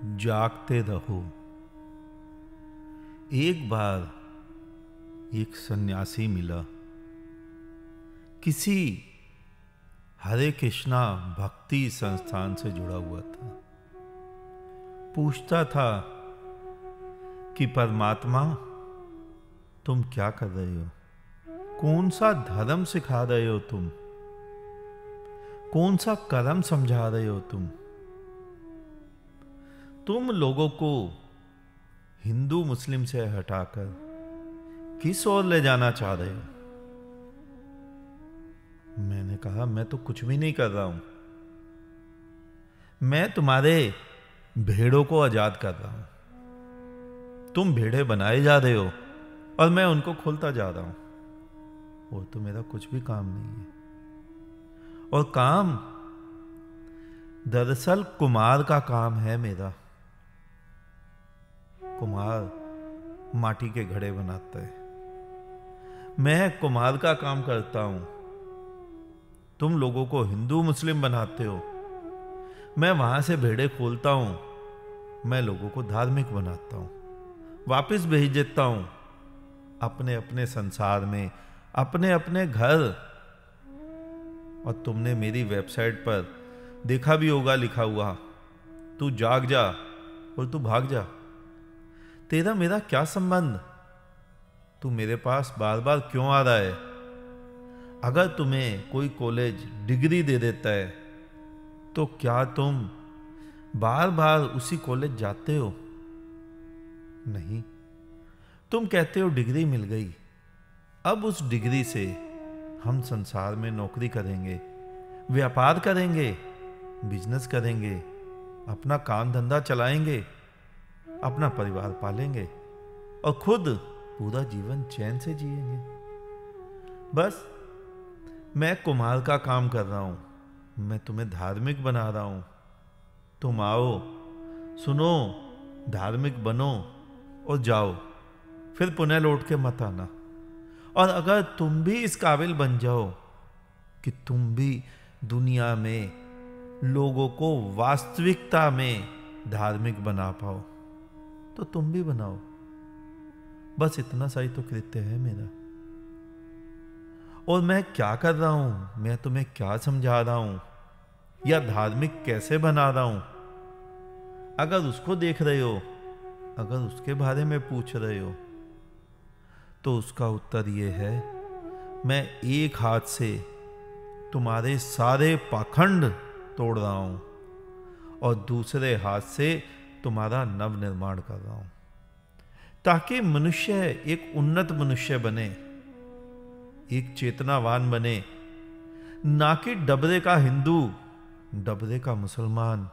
जागते रहो। एक बार एक सन्यासी मिला, किसी हरे कृष्णा भक्ति संस्थान से जुड़ा हुआ था। पूछता था कि परमात्मा, तुम क्या कर रहे हो? कौन सा धर्म सिखा रहे हो तुम? कौन सा कर्म समझा रहे हो तुम लोगों को हिंदू मुस्लिम से हटाकर किस ओर ले जाना चाह रहे हो? मैंने कहा, मैं तो कुछ भी नहीं कर रहा हूं। मैं तुम्हारे भेड़ों को आजाद कर रहा हूं। तुम भेड़े बनाए जा रहे हो और मैं उनको खोलता जा रहा हूं। वो तो मेरा कुछ भी काम नहीं है। और काम दरअसल कुम्हार का काम है मेरा। कुम्हार माटी के घड़े बनाता है, मैं कुम्हार का काम करता हूं। तुम लोगों को हिंदू मुस्लिम बनाते हो, मैं वहां से भेड़े खोलता हूं। मैं लोगों को धार्मिक बनाता हूं, वापस भेज देता हूं अपने अपने संसार में, अपने अपने घर। और तुमने मेरी वेबसाइट पर देखा भी होगा लिखा हुआ, तू जाग जा और तू भाग जा। तेरा मेरा क्या संबंध? तू मेरे पास बार बार क्यों आ रहा है? अगर तुम्हें कोई कॉलेज डिग्री दे देता है तो क्या तुम बार बार उसी कॉलेज जाते हो? नहीं। तुम कहते हो डिग्री मिल गई, अब उस डिग्री से हम संसार में नौकरी करेंगे, व्यापार करेंगे, बिजनेस करेंगे, अपना काम धंधा चलाएंगे, अपना परिवार पालेंगे और खुद पूरा जीवन चैन से जिएंगे। बस मैं कुम्हार का काम कर रहा हूं, मैं तुम्हें धार्मिक बना रहा हूं। तुम आओ, सुनो, धार्मिक बनो और जाओ, फिर पुनः लौट के मत आना। और अगर तुम भी इस काबिल बन जाओ कि तुम भी दुनिया में लोगों को वास्तविकता में धार्मिक बना पाओ तो तुम भी बनाओ। बस इतना सा ही तो कृत्य है मेरा। और मैं क्या कर रहा हूं, मैं तुम्हें क्या समझा रहा हूं या धार्मिक कैसे बना रहा हूं, अगर उसको देख रहे हो, अगर उसके बारे में पूछ रहे हो, तो उसका उत्तर यह है, मैं एक हाथ से तुम्हारे सारे पाखंड तोड़ रहा हूं और दूसरे हाथ से तुम्हारा नव निर्माण कर रहा हूं, ताकि मनुष्य एक उन्नत मनुष्य बने, एक चेतनावान बने, ना कि डबरे का हिंदू, डबरे का मुसलमान,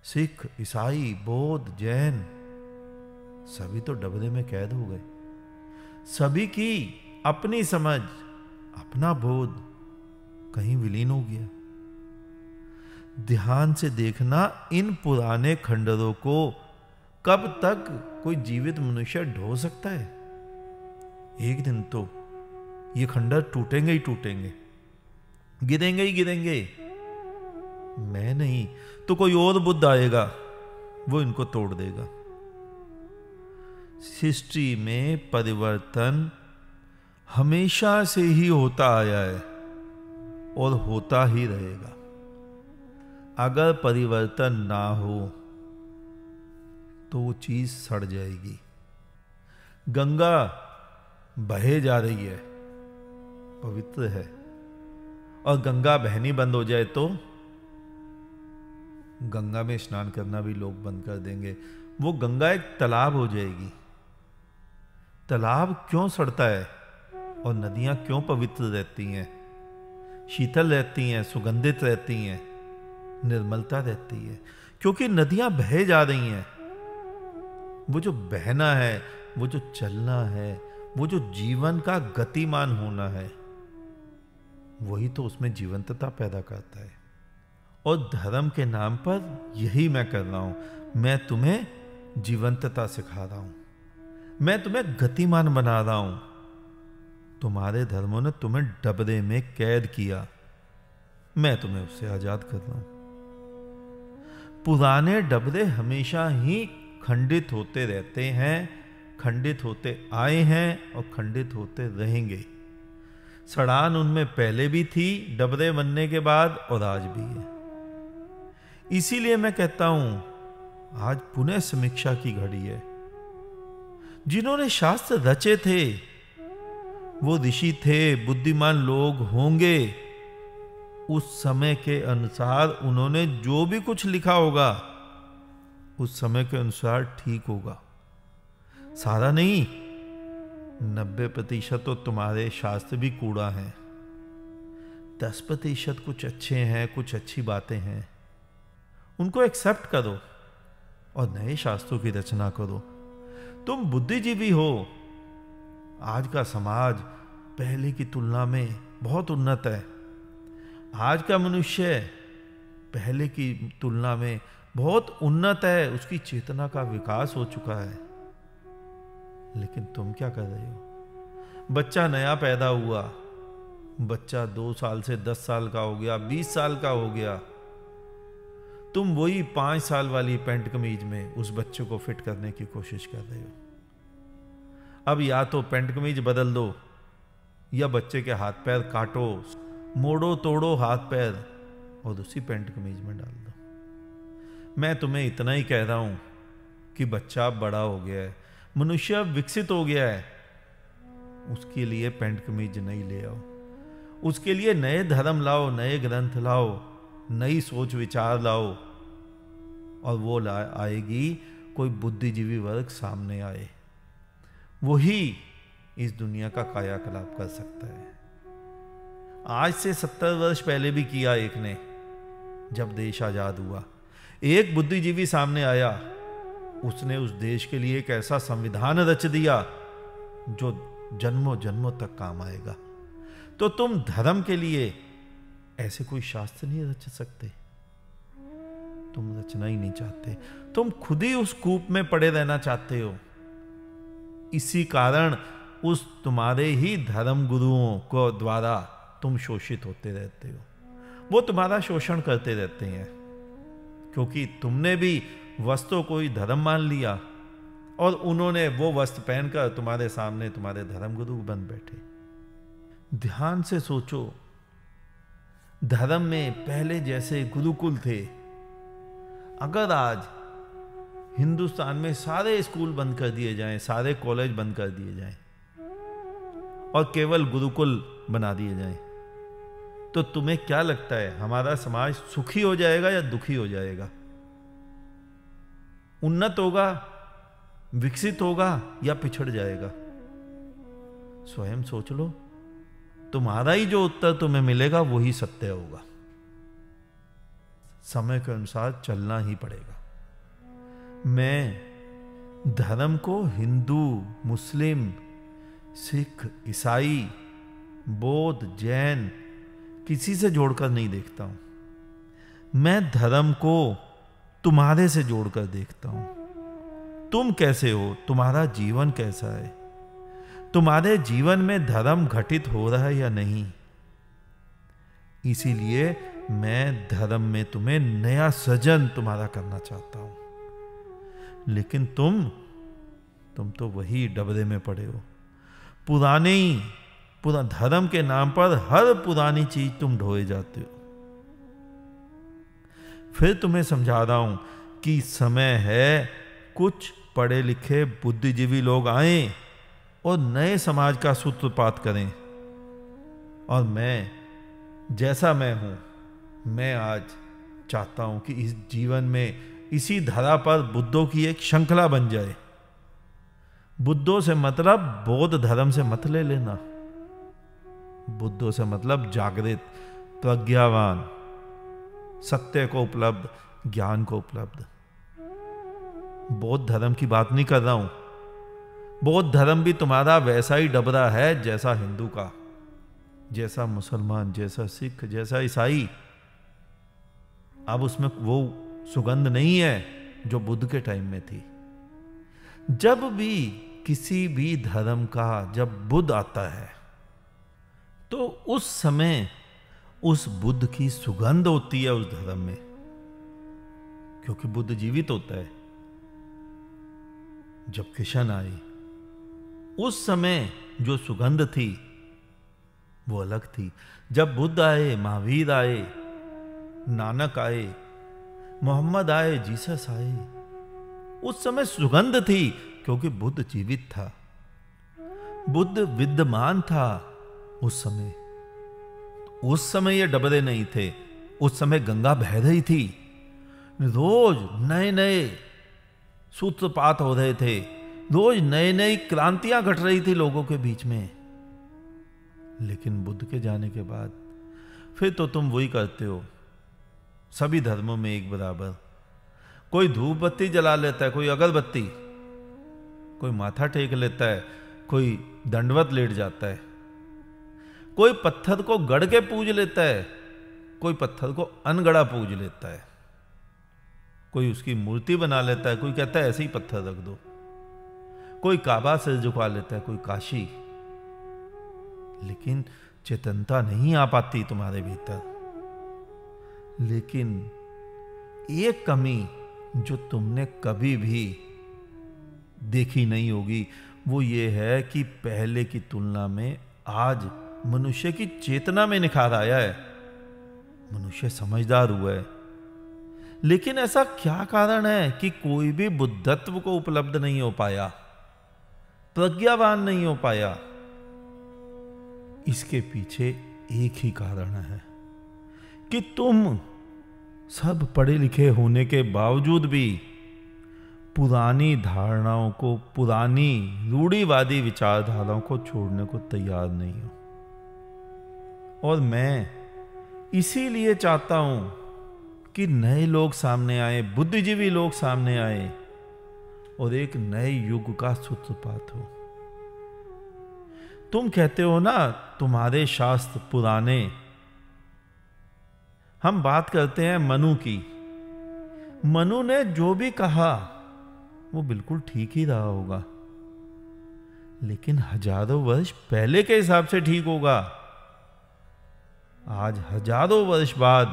सिख, ईसाई, बौद्ध, जैन सभी तो डबरे में कैद हो गए। सभी की अपनी समझ, अपना बोध कहीं विलीन हो गया। ध्यान से देखना, इन पुराने खंडरों को कब तक कोई जीवित मनुष्य ढो सकता है? एक दिन तो ये खंडर टूटेंगे ही टूटेंगे, गिरेंगे ही गिरेंगे। मैं नहीं तो कोई और बुद्ध आएगा, वो इनको तोड़ देगा। हिस्ट्री में परिवर्तन हमेशा से ही होता आया है और होता ही रहेगा। अगर परिवर्तन ना हो तो वो चीज सड़ जाएगी। गंगा बहे जा रही है, पवित्र है, और गंगा बहनी बंद हो जाए तो गंगा में स्नान करना भी लोग बंद कर देंगे। वो गंगा एक तालाब हो जाएगी। तालाब क्यों सड़ता है और नदियां क्यों पवित्र रहती हैं, शीतल रहती हैं, सुगंधित रहती हैं, निर्मलता रहती है? क्योंकि नदियां बह जा रही हैं। वो जो बहना है, वो जो चलना है, वो जो जीवन का गतिमान होना है, वही तो उसमें जीवंतता पैदा करता है। और धर्म के नाम पर यही मैं कर रहा हूं। मैं तुम्हें जीवंतता सिखा रहा हूं, मैं तुम्हें गतिमान बना रहा हूं। तुम्हारे धर्मों ने तुम्हें डबरे में कैद किया, मैं तुम्हें उससे आजाद कर रहा हूं। पुराने डबरे हमेशा ही खंडित होते रहते हैं, खंडित होते आए हैं और खंडित होते रहेंगे। सड़ान उनमें पहले भी थी डबरे बनने के बाद और आज भी है। इसीलिए मैं कहता हूं आज पुनः समीक्षा की घड़ी है। जिन्होंने शास्त्र रचे थे वो ऋषि थे, बुद्धिमान लोग होंगे। उस समय के अनुसार उन्होंने जो भी कुछ लिखा होगा उस समय के अनुसार ठीक होगा। सारा नहीं, 90% तो तुम्हारे शास्त्र भी कूड़ा है। 10% कुछ अच्छे हैं, कुछ अच्छी बातें हैं, उनको एक्सेप्ट करो और नए शास्त्रों की रचना करो। तुम बुद्धिजीवी हो। आज का समाज पहले की तुलना में बहुत उन्नत है। आज का मनुष्य पहले की तुलना में बहुत उन्नत है, उसकी चेतना का विकास हो चुका है। लेकिन तुम क्या कर रहे हो? बच्चा नया पैदा हुआ, बच्चा 2 साल से 10 साल का हो गया, 20 साल का हो गया, तुम वही 5 साल वाली पैंट कमीज में उस बच्चे को फिट करने की कोशिश कर रहे हो। अब या तो पैंट कमीज बदल दो या बच्चे के हाथ पैर काटो, मोड़ो तोड़ो हाथ पैर और उसी पैंट कमीज में डाल दो। मैं तुम्हें इतना ही कह रहा हूं कि बच्चा अब बड़ा हो गया है, मनुष्य अब विकसित हो गया है। उसके लिए पैंट कमीज नहीं ले आओ, उसके लिए नए धर्म लाओ, नए ग्रंथ लाओ, नई सोच विचार लाओ और वो आएगी कोई बुद्धिजीवी वर्ग सामने आए, वही इस दुनिया का कायाकल्प कर सकता है। आज से 70 वर्ष पहले भी किया एक ने, जब देश आजाद हुआ। एक बुद्धिजीवी सामने आया, उसने उस देश के लिए एक ऐसा संविधान रच दिया जो जन्मों जन्मों तक काम आएगा। तो तुम धर्म के लिए ऐसे कोई शास्त्र नहीं रच सकते, तुम रचना ही नहीं चाहते, तुम खुद ही उस कूप में पड़े रहना चाहते हो। इसी कारण उस तुम्हारे ही धर्म गुरुओं को द्वारा तुम शोषित होते रहते हो। वो तुम्हारा शोषण करते रहते हैं क्योंकि तुमने भी वस्त्रों को ही धर्म मान लिया और उन्होंने वो वस्त्र पहनकर तुम्हारे सामने तुम्हारे धर्म गुरु बन बैठे। ध्यान से सोचो, धर्म में पहले जैसे गुरुकुल थे, अगर आज हिंदुस्तान में सारे स्कूल बंद कर दिए जाएं, सारे कॉलेज बंद कर दिए जाएं और केवल गुरुकुल बना दिए जाएं, तो तुम्हें क्या लगता है हमारा समाज सुखी हो जाएगा या दुखी हो जाएगा? उन्नत होगा, विकसित होगा या पिछड़ जाएगा? स्वयं सोच लो। तुम्हारा ही जो उत्तर तुम्हें मिलेगा वही सत्य होगा। समय के अनुसार चलना ही पड़ेगा। मैं धर्म को हिंदू, मुस्लिम, सिख, ईसाई, बौद्ध, जैन किसी से जोड़कर नहीं देखता हूं। मैं धर्म को तुम्हारे से जोड़कर देखता हूं। तुम कैसे हो, तुम्हारा जीवन कैसा है, तुम्हारे जीवन में धर्म घटित हो रहा है या नहीं। इसीलिए मैं धर्म में तुम्हें नया सृजन तुम्हारा करना चाहता हूं। लेकिन तुम तो वही डबरे में पड़े हो। पुराने ही पूरा धर्म के नाम पर हर पुरानी चीज तुम ढोए जाते हो। फिर तुम्हें समझा रहा हूं कि समय है कुछ पढ़े लिखे बुद्धिजीवी लोग आए और नए समाज का सूत्रपात करें। और मैं जैसा मैं हूं, मैं आज चाहता हूं कि इस जीवन में इसी धरा पर बुद्धों की एक श्रृंखला बन जाए। बुद्धों से मतलब बौद्ध धर्म से मत ले लेना। बुद्धों से मतलब जागृत, प्रज्ञावान, सत्य को उपलब्ध, ज्ञान को उपलब्ध। बौद्ध धर्म की बात नहीं कर रहा हूं। बौद्ध धर्म भी तुम्हारा वैसा ही डबरा है जैसा हिंदू का, जैसा मुसलमान, जैसा सिख, जैसा ईसाई। अब उसमें वो सुगंध नहीं है जो बुद्ध के टाइम में थी। जब भी किसी भी धर्म का जब बुद्ध आता है तो उस समय उस बुद्ध की सुगंध होती है उस धर्म में, क्योंकि बुद्ध जीवित होता है। जब कृष्ण आए उस समय जो सुगंध थी वो अलग थी। जब बुद्ध आए, महावीर आए, नानक आए, मोहम्मद आए, जीसस आए, उस समय सुगंध थी क्योंकि बुद्ध जीवित था, बुद्ध विद्यमान था उस समय। उस समय ये डबरे नहीं थे, उस समय गंगा बह रही थी, रोज नए नए सूत्रपात हो रहे थे, रोज नई नई क्रांतियां घट रही थी लोगों के बीच में। लेकिन बुद्ध के जाने के बाद फिर तो तुम वही करते हो, सभी धर्मों में एक बराबर। कोई धूप बत्ती जला लेता है, कोई अगरबत्ती, कोई माथा टेक लेता है, कोई दंडवत लेट जाता है, कोई पत्थर को गढ़ के पूज लेता है, कोई पत्थर को अनगढ़ा पूज लेता है, कोई उसकी मूर्ति बना लेता है, कोई कहता है ऐसे ही पत्थर रख दो, कोई काबा से झुका लेता है, कोई काशी। लेकिन चेतनता नहीं आ पाती तुम्हारे भीतर। लेकिन एक कमी जो तुमने कभी भी देखी नहीं होगी वो ये है कि पहले की तुलना में आज मनुष्य की चेतना में निखार आया है, मनुष्य समझदार हुआ है। लेकिन ऐसा क्या कारण है कि कोई भी बुद्धत्व को उपलब्ध नहीं हो पाया, प्रज्ञावान नहीं हो पाया? इसके पीछे एक ही कारण है कि तुम सब पढ़े लिखे होने के बावजूद भी पुरानी धारणाओं को, पुरानी रूढ़िवादी विचारधाराओं को छोड़ने को तैयार नहीं हो। और मैं इसीलिए चाहता हूं कि नए लोग सामने आए, बुद्धिजीवी लोग सामने आए और एक नए युग का सूत्रपात हो। तुम कहते हो ना तुम्हारे शास्त्र पुराने। हम बात करते हैं मनु की। मनु ने जो भी कहा वो बिल्कुल ठीक ही रहा होगा, लेकिन हजारों वर्ष पहले के हिसाब से ठीक होगा। आज हजारों वर्ष बाद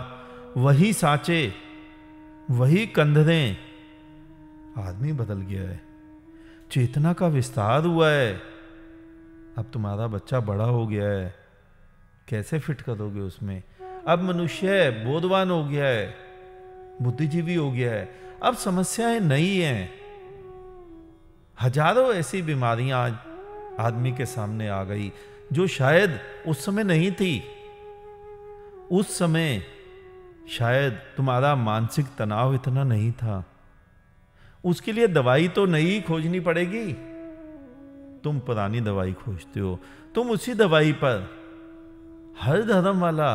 वही सांचे, वही कंधरे, आदमी बदल गया है, चेतना का विस्तार हुआ है। अब तुम्हारा बच्चा बड़ा हो गया है, कैसे फिट करोगे उसमें? अब मनुष्य बोधवान हो गया है, बुद्धिजीवी हो गया है, अब समस्याएं नई हैं। हजारों ऐसी बीमारियां आज आदमी के सामने आ गई जो शायद उस समय नहीं थी। उस समय शायद तुम्हारा मानसिक तनाव इतना नहीं था, उसके लिए दवाई तो नई खोजनी पड़ेगी। तुम पुरानी दवाई खोजते हो, तुम उसी दवाई पर हर धर्म वाला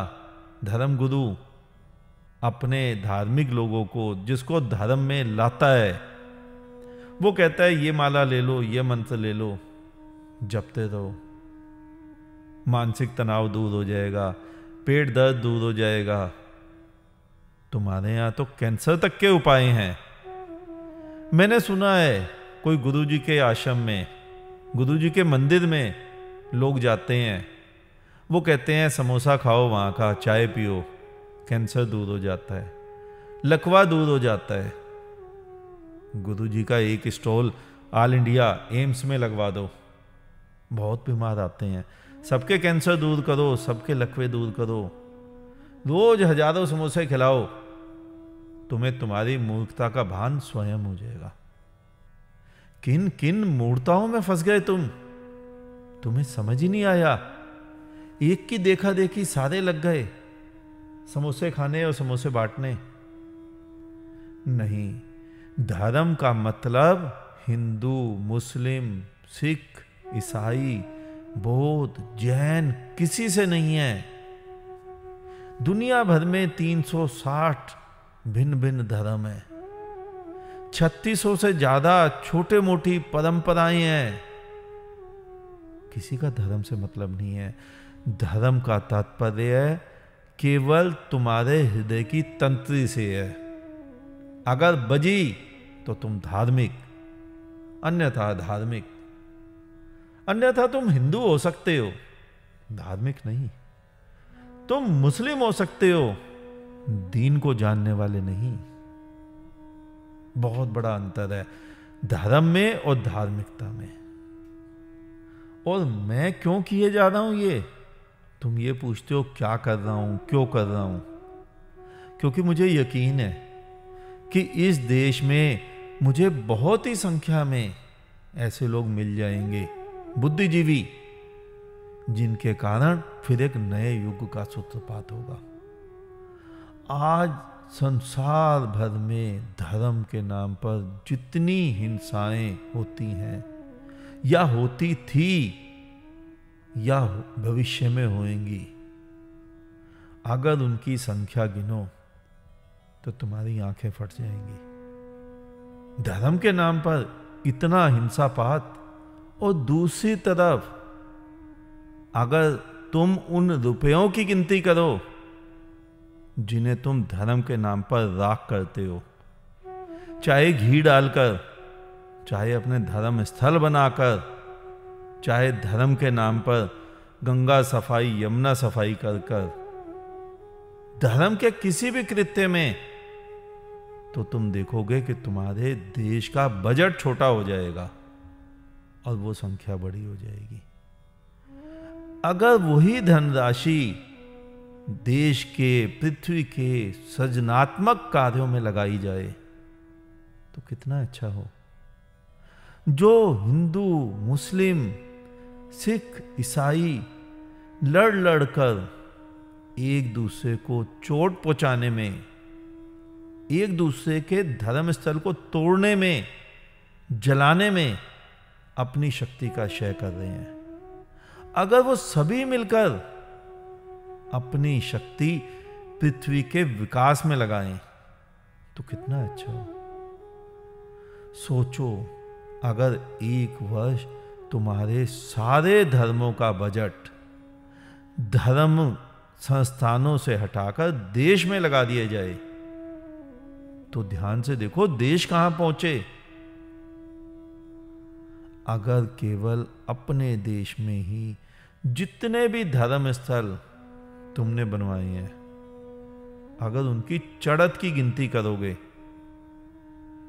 धर्म गुरु अपने धार्मिक लोगों को, जिसको धर्म में लाता है, वो कहता है ये माला ले लो, ये मंत्र ले लो, जपते रहो, मानसिक तनाव दूर हो जाएगा, पेट दर्द दूर हो जाएगा। तुम्हारे यहां तो कैंसर तक के उपाय हैं। मैंने सुना है कोई गुरुजी के आश्रम में, गुरुजी के मंदिर में लोग जाते हैं, वो कहते हैं समोसा खाओ वहाँ का, चाय पियो, कैंसर दूर हो जाता है, लकवा दूर हो जाता है। गुरुजी का एक स्टॉल ऑल इंडिया एम्स में लगवा दो, बहुत बीमार आते हैं, सबके कैंसर दूर करो, सबके लकवे दूर करो, रोज हजारों समोसे खिलाओ, तुम्हें तुम्हारी मूर्खता का भान स्वयं हो जाएगा। किन किन मूर्ताओं में फंस गए तुम्हें समझ ही नहीं आया। एक की देखा देखी सारे लग गए समोसे खाने और समोसे बांटने। नहीं, धर्म का मतलब हिंदू, मुस्लिम, सिख, ईसाई, बौद्ध, जैन किसी से नहीं है। दुनिया भर में 360 भिन्न भिन्न धर्म है, 3600 से ज्यादा छोटे मोटी परंपराएं हैं। किसी का धर्म से मतलब नहीं है। धर्म का तात्पर्य है केवल तुम्हारे हृदय की तंत्री से है। अगर बजी तो तुम धार्मिक, अन्यथा धार्मिक। अन्यथा तुम हिंदू हो सकते हो, धार्मिक नहीं। तुम मुस्लिम हो सकते हो, दीन को जानने वाले नहीं। बहुत बड़ा अंतर है धर्म में और धार्मिकता में। और मैं क्यों किए जा रहा हूं ये? तुम ये पूछते हो क्या कर रहा हूं, क्यों कर रहा हूं? क्योंकि मुझे यकीन है कि इस देश में मुझे बहुत ही संख्या में ऐसे लोग मिल जाएंगे, बुद्धिजीवी, जिनके कारण फिर एक नए युग का सूत्रपात होगा। आज संसार भर में धर्म के नाम पर जितनी हिंसाएं होती हैं या होती थी या भविष्य में होंगी, अगर उनकी संख्या गिनो तो तुम्हारी आंखें फट जाएंगी। धर्म के नाम पर इतना हिंसापात, और दूसरी तरफ अगर तुम उन रुपयों की गिनती करो जिन्हें तुम धर्म के नाम पर राख करते हो, चाहे घी डालकर, चाहे अपने धर्म स्थल बनाकर, चाहे धर्म के नाम पर गंगा सफाई, यमुना सफाई कर कर, धर्म के किसी भी कृत्य में, तो तुम देखोगे कि तुम्हारे देश का बजट छोटा हो जाएगा और वो संख्या बड़ी हो जाएगी। अगर वही धनराशि देश के, पृथ्वी के सृजनात्मक कार्यों में लगाई जाए तो कितना अच्छा हो। जो हिंदू, मुस्लिम, सिख, ईसाई लड़ लड़कर एक दूसरे को चोट पहुंचाने में, एक दूसरे के धर्म स्थल को तोड़ने में, जलाने में अपनी शक्ति का क्षय कर रहे हैं, अगर वो सभी मिलकर अपनी शक्ति पृथ्वी के विकास में लगाएं तो कितना अच्छा हो। सोचो, अगर एक वर्ष तुम्हारे सारे धर्मों का बजट धर्म संस्थानों से हटाकर देश में लगा दिया जाए, तो ध्यान से देखो देश कहां पहुंचे। अगर केवल अपने देश में ही जितने भी धर्म स्थल तुमने बनवाए हैं, अगर उनकी चढ़त की गिनती करोगे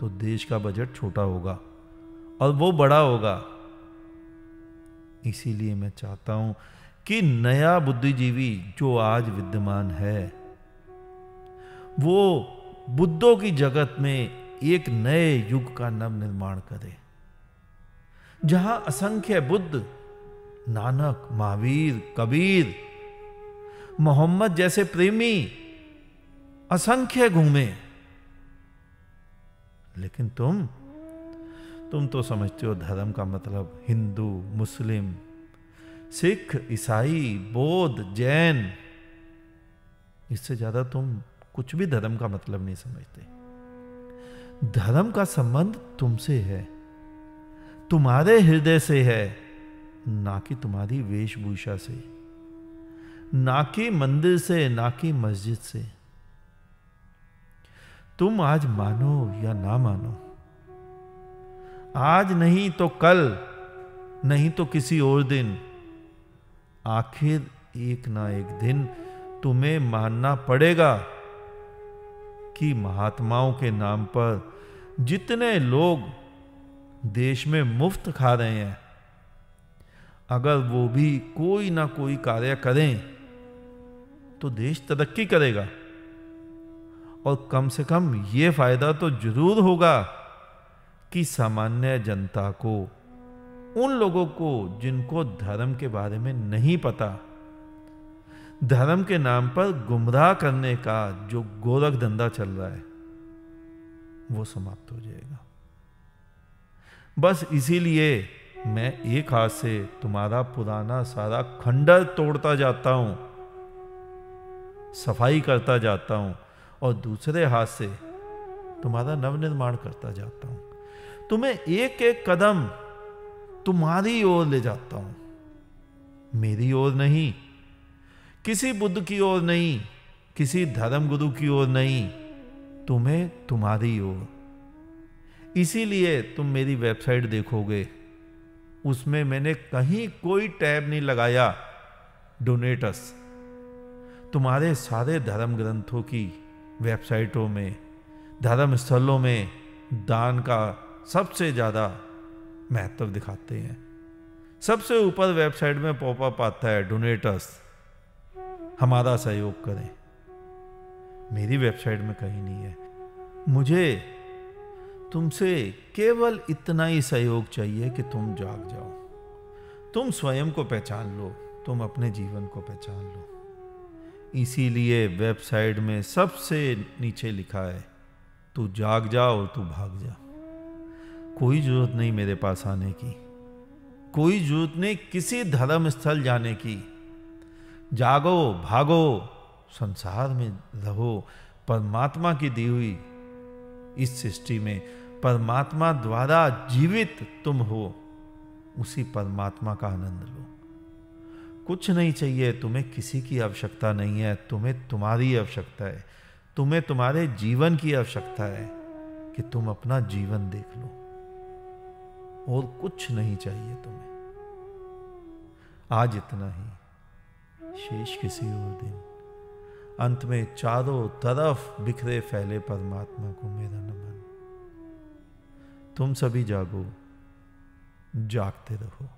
तो देश का बजट छोटा होगा और वो बड़ा होगा। इसीलिए मैं चाहता हूं कि नया बुद्धिजीवी जो आज विद्यमान है, वो बुद्धों की जगत में एक नए युग का नव निर्माण करे, जहां असंख्य बुद्ध, नानक, महावीर, कबीर, मोहम्मद जैसे प्रेमी असंख्य घूमे। लेकिन तुम तो समझते हो धर्म का मतलब हिंदू, मुस्लिम, सिख, ईसाई, बौद्ध, जैन। इससे ज्यादा तुम कुछ भी धर्म का मतलब नहीं समझते। धर्म का संबंध तुमसे है, तुम्हारे हृदय से है, ना कि तुम्हारी वेशभूषा से, ना कि मंदिर से, ना कि मस्जिद से। तुम आज मानो या ना मानो, आज नहीं तो कल, नहीं तो किसी और दिन, आखिर एक ना एक दिन तुम्हें मानना पड़ेगा कि महात्माओं के नाम पर जितने लोग देश में मुफ्त खा रहे हैं, अगर वो भी कोई ना कोई कार्य करें तो देश तरक्की करेगा। और कम से कम ये फायदा तो जरूर होगा कि सामान्य जनता को, उन लोगों को जिनको धर्म के बारे में नहीं पता, धर्म के नाम पर गुमराह करने का जो गोरख धंधा चल रहा है, वो समाप्त हो जाएगा। बस इसीलिए मैं एक हाथ से तुम्हारा पुराना सारा खंडर तोड़ता जाता हूं, सफाई करता जाता हूं, और दूसरे हाथ से तुम्हारा नवनिर्माण करता जाता हूं। तुम्हें एक एक कदम तुम्हारी ओर ले जाता हूं, मेरी ओर नहीं, किसी बुद्ध की ओर नहीं, किसी धर्म गुरु की ओर नहीं, तुम्हें तुम्हारी ओर। इसीलिए तुम मेरी वेबसाइट देखोगे, उसमें मैंने कहीं कोई टैब नहीं लगाया डोनेटस। तुम्हारे सारे धर्म ग्रंथों की वेबसाइटों में, धर्म स्थलों में दान का सबसे ज़्यादा महत्व दिखाते हैं। सबसे ऊपर वेबसाइट में पॉपअप आता है डोनेटर्स, हमारा सहयोग करें। मेरी वेबसाइट में कहीं नहीं है। मुझे तुमसे केवल इतना ही सहयोग चाहिए कि तुम जाग जाओ, तुम स्वयं को पहचान लो, तुम अपने जीवन को पहचान लो। इसीलिए वेबसाइट में सबसे नीचे लिखा है, तू जाग जा और तू भाग जा। कोई जरूरत नहीं मेरे पास आने की, कोई जरूरत नहीं किसी धर्म स्थल जाने की। जागो, भागो, संसार में रहो। परमात्मा की दी हुई इस सृष्टि में परमात्मा द्वारा जीवित तुम हो, उसी परमात्मा का आनंद लो। कुछ नहीं चाहिए तुम्हें, किसी की आवश्यकता नहीं है, तुम्हें तुम्हारी आवश्यकता है। तुम्हें तुम्हारे जीवन की आवश्यकता है कि तुम अपना जीवन देख लो, और कुछ नहीं चाहिए तुम्हें। आज इतना ही, शेष किसी और दिन। अंत में चारों तरफ बिखरे फैले परमात्मा को मेरा नमन। तुम सभी जागो, जागते रहो।